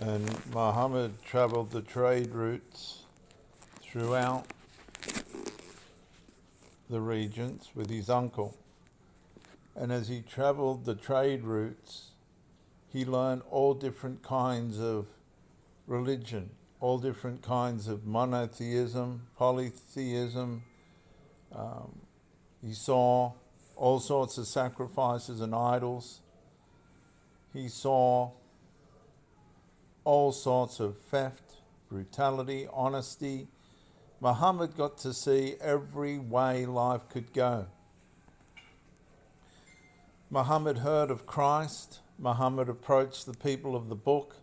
And Muhammad travelled the trade routes throughout the regions with his uncle. And as he travelled the trade routes, he learned all different kinds of religion, all different kinds of monotheism, polytheism. He saw all sorts of sacrifices and idols. He saw all sorts of theft, brutality, honesty. Muhammad got to see every way life could go. Muhammad heard of Christ. Muhammad approached the people of the book.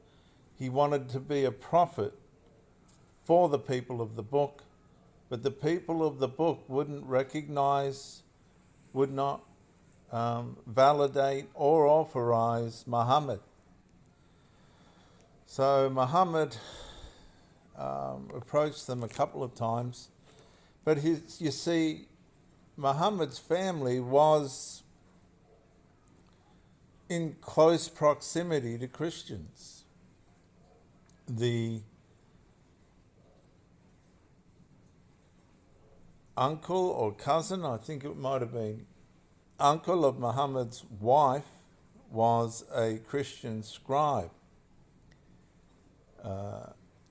He wanted to be a prophet for the people of the book, but the people of the book wouldn't recognize, would not validate or authorize Muhammad. So Muhammad approached them a couple of times, but you see, Muhammad's family was in close proximity to Christians. The uncle or cousin, I think it might have been, uncle of Muhammad's wife was a Christian scribe,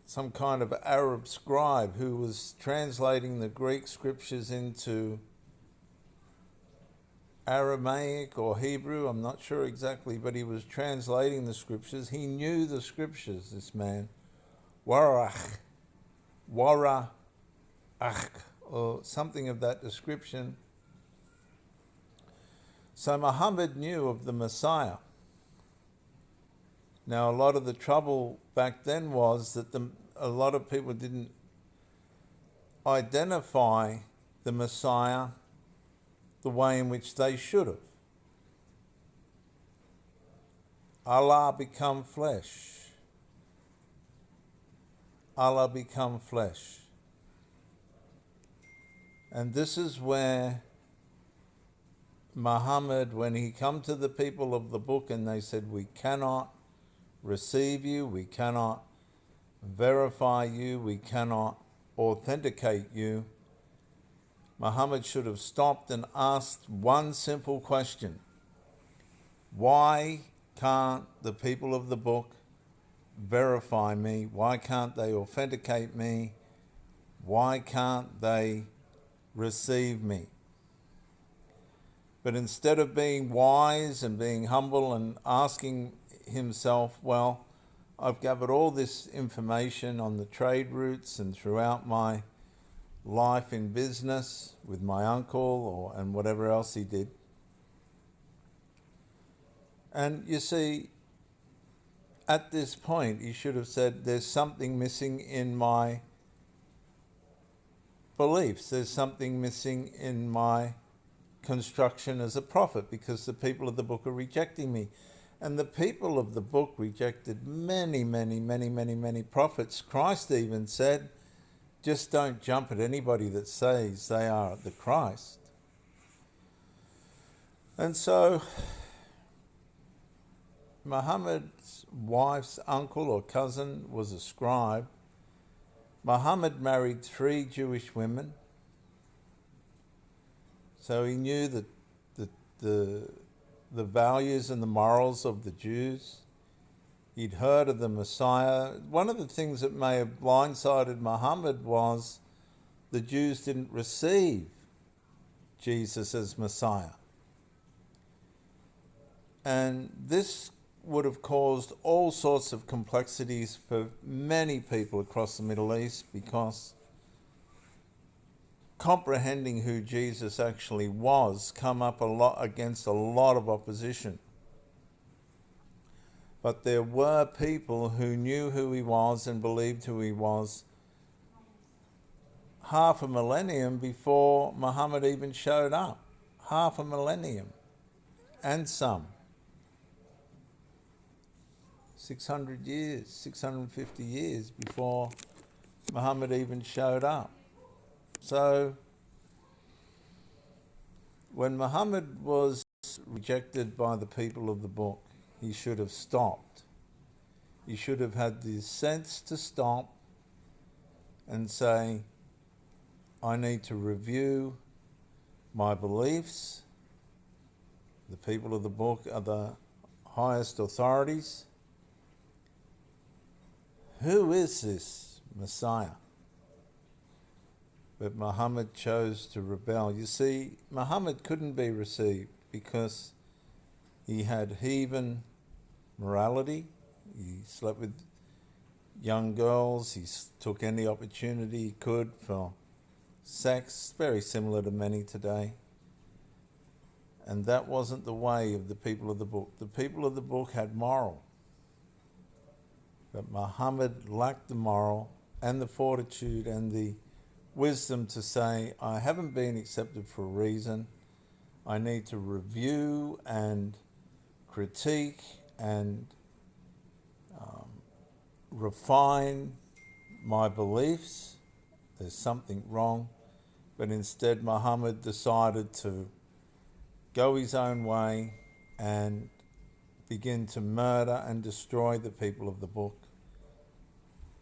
some kind of Arab scribe who was translating the Greek scriptures into Aramaic or Hebrew, I'm not sure exactly, but he was translating the scriptures. He knew the scriptures, this man. Warach, or something of that description. So Muhammad knew of the Messiah. Now, a lot of the trouble back then was that a lot of people didn't identify the Messiah the way in which they should have. Allah become flesh. Allah become flesh. And this is where Muhammad, when he come to the people of the book and they said, we cannot receive you, we cannot verify you, we cannot authenticate you, Muhammad should have stopped and asked one simple question. Why can't the people of the book verify me? Why can't they authenticate me? Why can't they receive me? But instead of being wise and being humble and asking himself, well, I've gathered all this information on the trade routes and throughout my life in business with my uncle and whatever else he did. And you see, at this point, he should have said, there's something missing in my beliefs. There's something missing in my construction as a prophet, because the people of the book are rejecting me. And the people of the book rejected many, many, many, many, many prophets. Christ even said, just don't jump at anybody that says they are the Christ. And so Muhammad's wife's uncle or cousin was a scribe. Muhammad married 3 Jewish women. So he knew that the values and the morals of the Jews. He'd heard of the Messiah. One of the things that may have blindsided Muhammad was the Jews didn't receive Jesus as Messiah. And this would have caused all sorts of complexities for many people across the Middle East, because comprehending who Jesus actually was come up against a lot of opposition. But there were people who knew who he was and believed who he was half a millennium before Muhammad even showed up. Half a millennium and some. 600 years, 650 years before Muhammad even showed up. So when Muhammad was rejected by the people of the book, he should have stopped. He should have had the sense to stop and say, I need to review my beliefs. The people of the book are the highest authorities. Who is this Messiah? But Muhammad chose to rebel. You see, Muhammad couldn't be received because he had heathen morality. He slept with young girls. He took any opportunity he could for sex, very similar to many today. And that wasn't the way of the people of the book. The people of the book had moral. But Muhammad lacked the moral and the fortitude and the wisdom to say, I haven't been accepted for a reason. I need to review and critique and refine my beliefs. There's something wrong. But instead, Muhammad decided to go his own way and begin to murder and destroy the people of the book.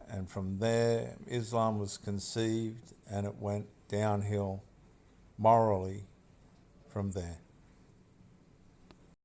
And from there, Islam was conceived, and it went downhill morally from there.